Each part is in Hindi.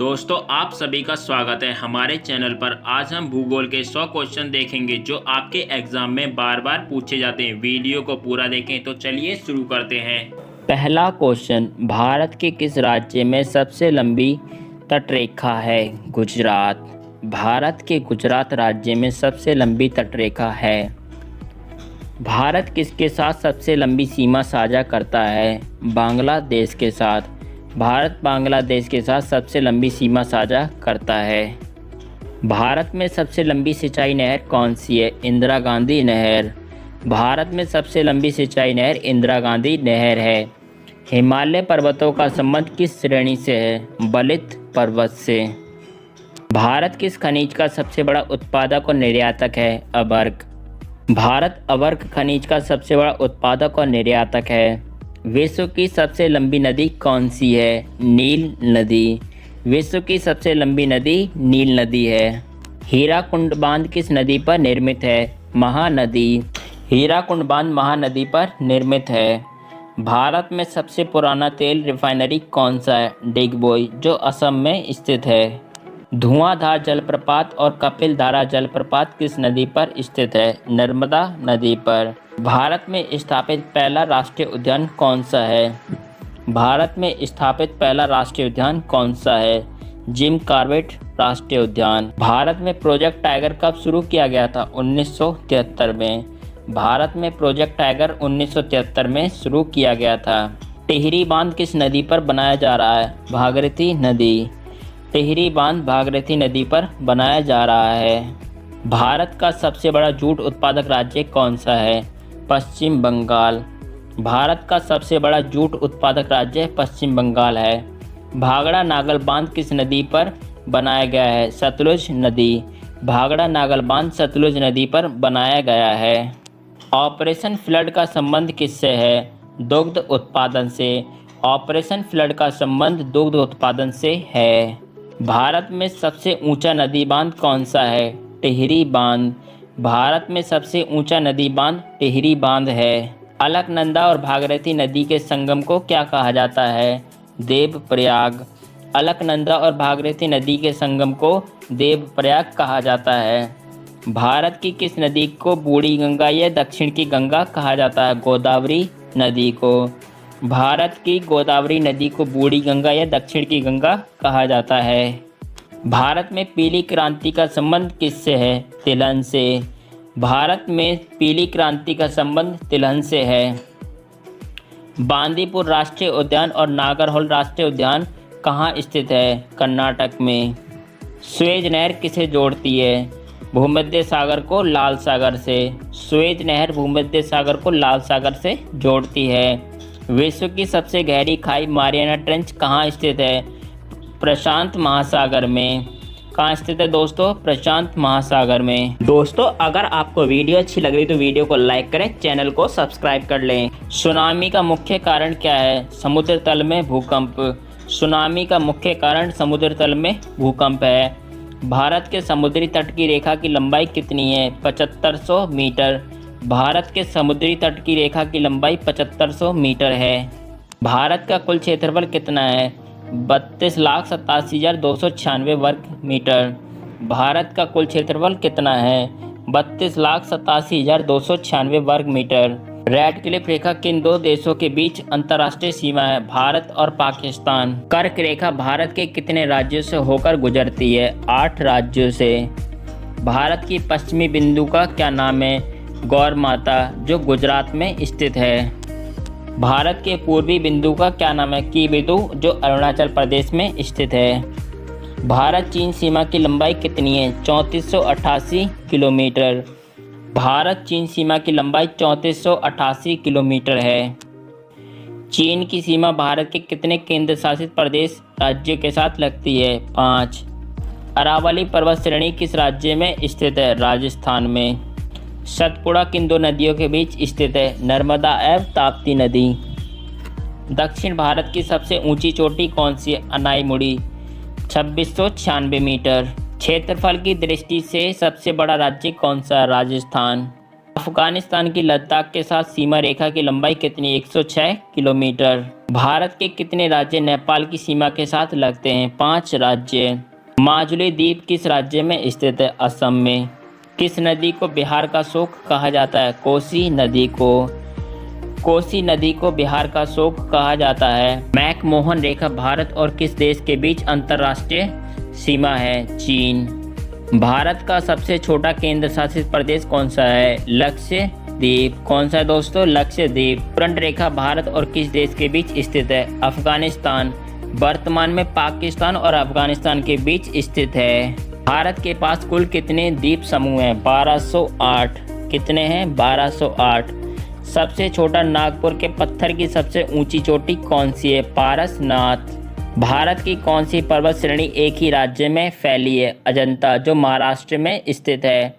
दोस्तों आप सभी का स्वागत है हमारे चैनल पर। आज हम भूगोल के 100 क्वेश्चन देखेंगे जो आपके एग्जाम में बार बार पूछे जाते हैं। वीडियो को पूरा देखें। तो चलिए शुरू करते हैं। पहला क्वेश्चन, भारत के किस राज्य में सबसे लंबी तटरेखा है? गुजरात। भारत के गुजरात राज्य में सबसे लंबी तटरेखा है। भारत किसके साथ सबसे लंबी सीमा साझा करता है? बांग्लादेश के साथ। भारत बांग्लादेश के साथ सबसे लंबी सीमा साझा करता है। भारत में सबसे लंबी सिंचाई नहर कौन सी है? इंदिरा गांधी नहर। भारत में सबसे लंबी सिंचाई नहर इंदिरा गांधी नहर है। हिमालय पर्वतों का संबंध किस श्रेणी से है? बलित पर्वत से। भारत किस खनिज का सबसे बड़ा उत्पादक और निर्यातक है? अवर्क। भारत अवर्क खनिज का सबसे बड़ा उत्पादक और निर्यातक है। विश्व की सबसे लंबी नदी कौन सी है? नील नदी। विश्व की सबसे लंबी नदी नील नदी है। हीराकुंड बांध किस नदी पर निर्मित है? महानदी। हीराकुंड बांध महानदी पर निर्मित है। भारत में सबसे पुराना तेल रिफाइनरी कौन सा है? डिगबोई, जो असम में स्थित है। धुआंधार जलप्रपात और कपिल धारा जलप्रपात किस नदी पर स्थित है? नर्मदा नदी पर। भारत में स्थापित पहला राष्ट्रीय उद्यान कौन सा है? भारत में स्थापित पहला राष्ट्रीय उद्यान कौन सा है? जिम कॉर्बेट राष्ट्रीय उद्यान। भारत में प्रोजेक्ट टाइगर कब शुरू किया गया था? 1973 में। भारत में प्रोजेक्ट टाइगर 1973 में शुरू किया गया था। टिहरी बांध किस नदी पर बनाया जा रहा है? भागीरथी नदी। टिहरी बांध भागीरथी नदी पर बनाया जा रहा है। भारत का सबसे बड़ा जूट उत्पादक राज्य कौन सा है? पश्चिम बंगाल। भारत का सबसे बड़ा जूट उत्पादक राज्य पश्चिम बंगाल है। भाखड़ा नागल बांध किस नदी पर बनाया गया है? सतलुज नदी। भाखड़ा नागल बांध सतलुज नदी पर बनाया गया है। ऑपरेशन फ्लड का संबंध किससे है? दुग्ध उत्पादन से। ऑपरेशन फ्लड का संबंध दुग्ध उत्पादन से है। भारत में सबसे ऊंचा नदी बांध कौन सा है? टिहरी बांध। भारत में सबसे ऊंचा नदी बांध टिहरी बांध है। अलकनंदा और भागीरथी नदी के संगम को क्या कहा जाता है? देवप्रयाग। अलकनंदा और भागीरथी नदी के संगम को देवप्रयाग कहा जाता है। भारत की किस नदी को बूढ़ी गंगा या दक्षिण की गंगा कहा जाता है? गोदावरी नदी को। भारत की गोदावरी नदी को बूढ़ी गंगा या दक्षिण की गंगा कहा जाता है। भारत में पीली क्रांति का संबंध किससे है? तिलहन से। भारत में पीली क्रांति का संबंध तिलहन से है। बांदीपुर राष्ट्रीय उद्यान और नागरहोल राष्ट्रीय उद्यान कहाँ स्थित है? कर्नाटक में। स्वेज नहर किसे जोड़ती है? भूमध्य सागर को लाल सागर से। स्वेज नहर भूमध्य सागर को लाल सागर से जोड़ती है। विश्व की सबसे गहरी खाई मारियाना ट्रेंच कहाँ स्थित है? प्रशांत महासागर में। कहाँ स्थित है दोस्तों? प्रशांत महासागर में। दोस्तों अगर आपको वीडियो अच्छी लग रही तो वीडियो को लाइक करें, चैनल को सब्सक्राइब कर लें। सुनामी का मुख्य कारण क्या है? समुद्र तल में भूकंप। सुनामी का मुख्य कारण समुद्र तल में भूकंप है। भारत के समुद्री तट की रेखा की लंबाई कितनी है? 7500 मीटर। भारत के समुद्री तट की रेखा की लंबाई 7500 मीटर है। भारत का कुल क्षेत्रफल कितना है? 32,87,296 वर्ग मीटर। भारत का कुल क्षेत्रफल कितना है? 32,87,296 वर्ग मीटर। रेड क्लिफ रेखा किन दो देशों के बीच अंतर्राष्ट्रीय सीमा है? भारत और पाकिस्तान। कर्क रेखा भारत के कितने राज्यों से होकर गुजरती है? 8 राज्यों से। भारत की पश्चिमी बिंदु का क्या नाम है? गौर माता, जो गुजरात में स्थित है। भारत के पूर्वी बिंदु का क्या नाम है? की बिंदु, जो अरुणाचल प्रदेश में स्थित है। भारत चीन सीमा की लंबाई कितनी है? 3488 किलोमीटर। भारत चीन सीमा की लंबाई 3488 किलोमीटर है। चीन की सीमा भारत के कितने केंद्र शासित प्रदेश राज्यों के साथ लगती है? 5। अरावली पर्वत श्रेणी किस राज्य में स्थित है? राजस्थान में। सतपुड़ा किन दो नदियों के बीच स्थित है? नर्मदा एवं ताप्ती नदी। दक्षिण भारत की सबसे ऊंची चोटी कौन सी है? अनाईमुड़ी, 2696 मीटर। क्षेत्रफल की दृष्टि से सबसे बड़ा राज्य कौन सा है? राजस्थान। अफगानिस्तान की लद्दाख के साथ सीमा रेखा की लंबाई कितनी? 106 किलोमीटर। भारत के कितने राज्य नेपाल की सीमा के साथ लगते हैं? 5 राज्य। माजुली द्वीप किस राज्य में स्थित है? असम में। किस नदी को बिहार का शोक कहा जाता है? कोसी नदी को। कोसी नदी को बिहार का शोक कहा जाता है। मैकमोहन रेखा भारत और किस देश के बीच अंतर्राष्ट्रीय सीमा है? चीन। भारत का सबसे छोटा केंद्र शासित प्रदेश कौन सा है? लक्षद्वीप। कौन सा है दोस्तों? लक्षद्वीप। पूर्ण रेखा भारत और किस देश के बीच स्थित है? अफगानिस्तान। वर्तमान में पाकिस्तान और अफगानिस्तान के बीच स्थित है। भारत के पास कुल कितने द्वीप समूह हैं? 1208। कितने हैं? 1208। सबसे छोटा नागपुर के पत्थर की सबसे ऊंची चोटी कौन सी है? पारसनाथ। भारत की कौन सी पर्वत श्रेणी एक ही राज्य में फैली है? अजंता, जो महाराष्ट्र में स्थित है।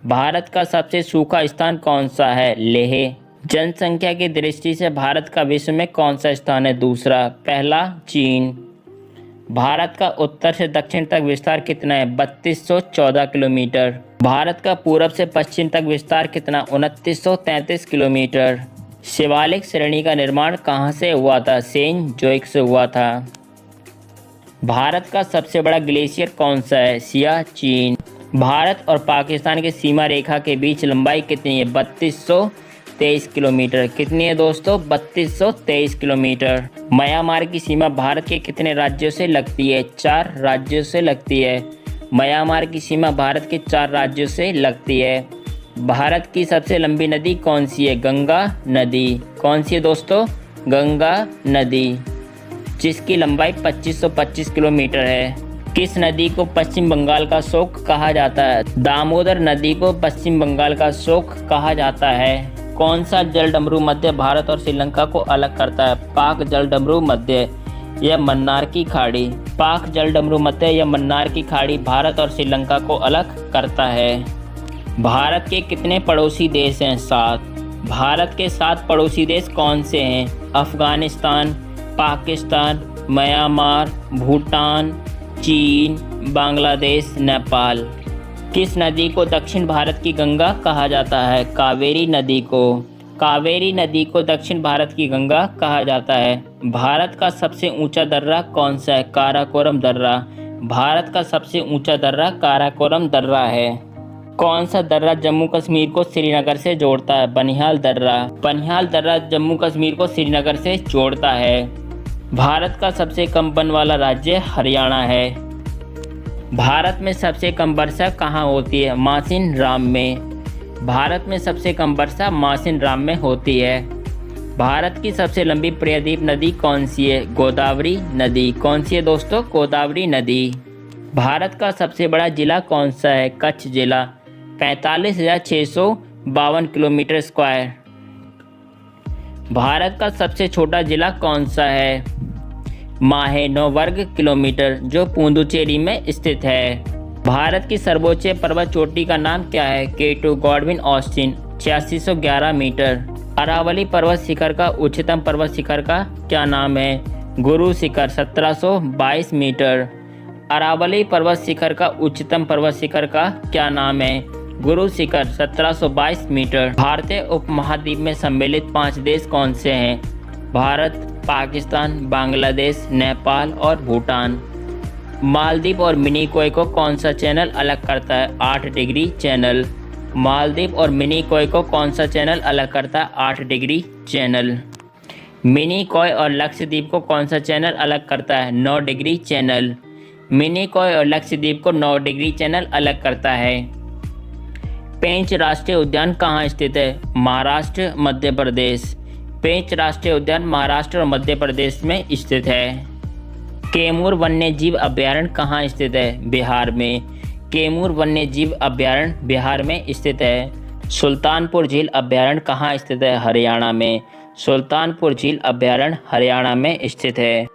भारत का सबसे सूखा स्थान कौन सा है? लेह। जनसंख्या की दृष्टि से भारत का विश्व में कौन सा स्थान है? दूसरा। पहला चीन। भारत का उत्तर से दक्षिण तक विस्तार कितना है? 3214 किलोमीटर। भारत का पूरब से पश्चिम तक विस्तार कितना? 2933 किलोमीटर। शिवालिक श्रेणी का निर्माण कहाँ से हुआ था? सेंजोइक से हुआ था। भारत का सबसे बड़ा ग्लेशियर कौन सा है? सियाचिन। भारत और पाकिस्तान की सीमा रेखा के बीच लंबाई कितनी है? 3223 किलोमीटर। कितनी है दोस्तों? 3223 किलोमीटर। म्यांमार की सीमा भारत के कितने राज्यों से लगती है? 4 राज्यों से लगती है। म्यांमार की सीमा भारत के 4 राज्यों से लगती है। भारत की सबसे लंबी नदी कौन सी है? गंगा नदी। कौन सी है दोस्तों? गंगा नदी, जिसकी लंबाई 2525 किलोमीटर है। किस नदी को पश्चिम बंगाल का शोक कहा जाता है? दामोदर नदी को पश्चिम बंगाल का शोक कहा जाता है। कौन सा जलडमरू मध्य भारत और श्रीलंका को अलग करता है? पाक जलडमरू मध्य या मन्नार की खाड़ी। पाक जलडमरू मध्य या मन्नार की खाड़ी भारत और श्रीलंका को अलग करता है। भारत के कितने पड़ोसी देश हैं? 7। भारत के 7 पड़ोसी देश कौन से हैं? अफगानिस्तान, पाकिस्तान, म्यांमार, भूटान, चीन, बांग्लादेश, नेपाल। किस नदी को दक्षिण भारत की गंगा कहा जाता है? कावेरी नदी को। कावेरी नदी को दक्षिण भारत की गंगा कहा जाता है। भारत का सबसे ऊंचा दर्रा कौन सा है? काराकोरम दर्रा। भारत का सबसे ऊंचा दर्रा काराकोरम दर्रा है। कौन सा दर्रा जम्मू कश्मीर को श्रीनगर से जोड़ता है? बनिहाल दर्रा। बनिहाल दर्रा जम्मू कश्मीर को श्रीनगर से जोड़ता है। भारत का सबसे कम वन वाला राज्य हरियाणा है। भारत में सबसे कम वर्षा कहाँ होती है? मासिन राम में। भारत में सबसे कम वर्षा मासिन राम में होती है। भारत की सबसे लंबी प्रायद्वीप नदी कौन सी है? गोदावरी नदी। कौन सी है दोस्तों? गोदावरी नदी। भारत का सबसे बड़ा जिला कौन सा है? कच्छ जिला। 45,652 किलोमीटर स्क्वायर। भारत का सबसे छोटा जिला कौन सा है? माहे 9 वर्ग किलोमीटर, जो पुडुचेरी में स्थित है। भारत की सर्वोच्च पर्वत चोटी का नाम क्या है? केटू गॉडविन ऑस्टिन, 8611 मीटर। अरावली पर्वत शिखर का उच्चतम पर्वत शिखर का क्या नाम है? गुरु शिखर, 1722 मीटर। अरावली पर्वत शिखर का उच्चतम पर्वत शिखर का क्या नाम है? गुरु शिखर, 1722 मीटर। भारतीय उपमहाद्वीप में सम्मिलित 5 देश कौन से हैं? भारत, पाकिस्तान, बांग्लादेश, नेपाल और भूटान। मालदीव और मिनीकॉय को कौन सा चैनल अलग करता है? 8 डिग्री चैनल। मालदीव और मिनीकॉय को कौन सा चैनल अलग करता है? 8 डिग्री चैनल। मिनीकॉय और लक्षद्वीप को कौन सा चैनल अलग करता है? 9 डिग्री चैनल। मिनीकॉय और लक्षद्वीप को 9 डिग्री चैनल अलग करता है। पेंच राष्ट्रीय उद्यान कहाँ स्थित है? महाराष्ट्र, मध्य प्रदेश। पेंच राष्ट्रीय उद्यान महाराष्ट्र और मध्य प्रदेश में स्थित है। कैमूर वन्यजीव अभयारण्य कहाँ स्थित है? बिहार में। कैमूर वन्यजीव अभयारण्य बिहार में स्थित है। सुल्तानपुर झील अभयारण्य कहाँ स्थित है? हरियाणा में। सुल्तानपुर झील अभयारण्य हरियाणा में स्थित है।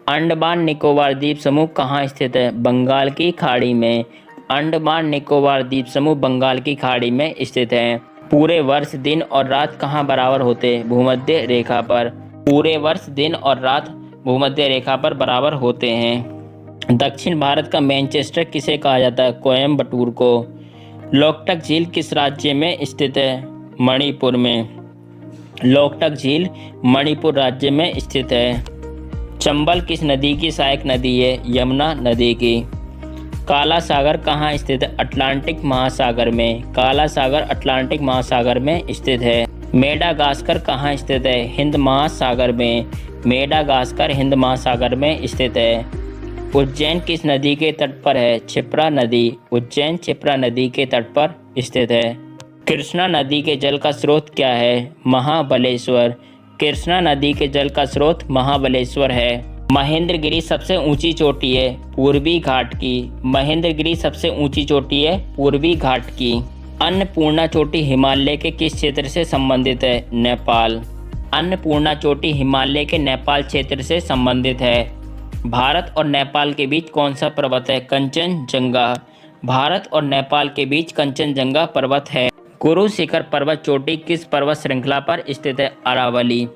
अंडमान निकोबार द्वीप समूह कहाँ स्थित है? बंगाल की खाड़ी में। अंडमान निकोबार द्वीप समूह बंगाल की खाड़ी में स्थित है। पूरे वर्ष दिन और रात कहाँ बराबर होते हैं? भूमध्य रेखा पर। पूरे वर्ष दिन और रात भूमध्य रेखा पर बराबर होते हैं। दक्षिण भारत का मैनचेस्टर किसे कहा जाता है? कोयम्बटूर को। लोकटक झील किस राज्य में स्थित है? मणिपुर में। लोकटक झील मणिपुर राज्य में स्थित है। चंबल किस नदी की सहायक नदी है? यमुना नदी की। काला सागर कहाँ स्थित है? अटलांटिक महासागर में। काला सागर अटलांटिक महासागर में स्थित है। मेडागास्कर कहाँ स्थित है? हिंद महासागर में। मेडागास्कर हिंद महासागर में स्थित है। उज्जैन किस नदी के तट पर है? क्षिप्रा नदी। उज्जैन क्षिप्रा नदी के तट पर स्थित है। कृष्णा नदी के जल का स्रोत क्या है? महाबलेश्वर। कृष्णा नदी के जल का स्रोत महाबलेश्वर है। महेंद्रगिरी सबसे ऊंची चोटी है? पूर्वी घाट की। महेंद्रगिरी सबसे ऊंची चोटी है? पूर्वी घाट की। अन्नपूर्णा चोटी हिमालय के किस क्षेत्र से संबंधित है? नेपाल। अन्नपूर्णा चोटी हिमालय के नेपाल क्षेत्र से संबंधित है। भारत और नेपाल के बीच कौन सा पर्वत है? कंचनजंगा। भारत और नेपाल के बीच कंचनजंगा पर्वत है। गुरु शिखर पर्वत चोटी किस पर्वत श्रृंखला पर स्थित है? अरावली।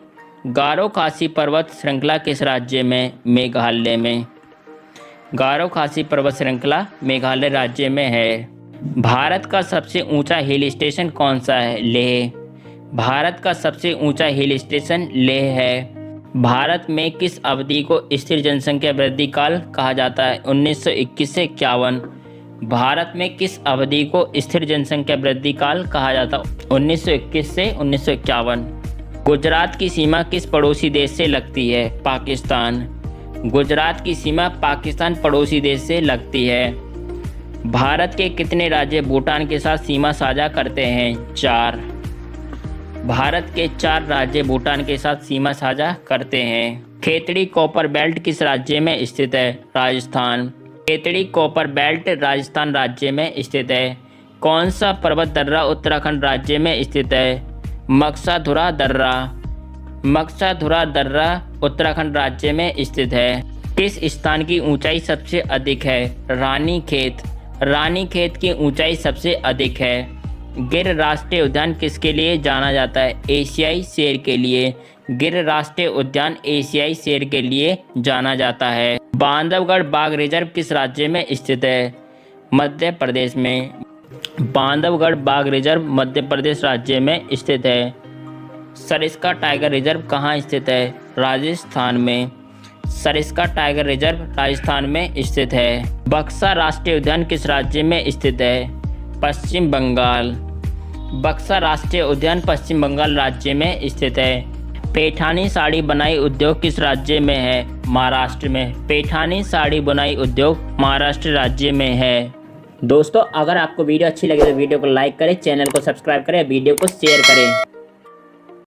गारो खासी पर्वत श्रृंखला किस राज्य में? मेघालय में। गारो खासी पर्वत श्रृंखला मेघालय राज्य में है। भारत का सबसे ऊंचा हिल स्टेशन कौन सा है? लेह। भारत का सबसे ऊंचा हिल स्टेशन लेह है। भारत में किस अवधि को स्थिर जनसंख्या वृद्धि काल कहा जाता है? 1921 से 51। भारत में किस अवधि को स्थिर जनसंख्या वृद्धि काल कहा जाता है? 1921 से 1951। गुजरात की सीमा किस पड़ोसी देश से लगती है? पाकिस्तान। गुजरात की सीमा पाकिस्तान पड़ोसी देश से लगती है। भारत के कितने राज्य भूटान के साथ सीमा साझा करते हैं? 4। भारत के 4 राज्य भूटान के साथ सीमा साझा करते हैं। खेतड़ी कॉपर बेल्ट किस राज्य में स्थित है? राजस्थान। खेतड़ी कॉपर बेल्ट राजस्थान राज्य में स्थित है। कौन सा पर्वत दर्रा उत्तराखंड राज्य में स्थित है? मक्साधुरा दर्रा। मक्साधुरा दर्रा उत्तराखंड राज्य में स्थित है। किस स्थान की ऊंचाई सबसे अधिक है? रानीखेत। रानीखेत की ऊंचाई सबसे अधिक है। गिर राष्ट्रीय उद्यान किसके लिए जाना जाता है? एशियाई शेर के लिए। गिर राष्ट्रीय उद्यान एशियाई शेर के लिए जाना जाता है। बांधवगढ़ बाघ रिजर्व किस राज्य में स्थित है? मध्य प्रदेश में। बांधवगढ़ बाघ रिजर्व मध्य प्रदेश राज्य में स्थित है। सरिस्का टाइगर रिजर्व कहाँ स्थित है? राजस्थान में। सरिस्का टाइगर रिजर्व राजस्थान में स्थित है। बक्सा राष्ट्रीय उद्यान किस राज्य में स्थित है? पश्चिम बंगाल। बक्सा राष्ट्रीय उद्यान पश्चिम बंगाल राज्य में स्थित है। पैठानी साड़ी बुनाई उद्योग किस राज्य में है? महाराष्ट्र में। पैठानी साड़ी बुनाई उद्योग महाराष्ट्र राज्य में है। दोस्तों, अगर आपको वीडियो अच्छी लगे तो वीडियो को लाइक करें, चैनल को सब्सक्राइब करें, वीडियो को शेयर करें।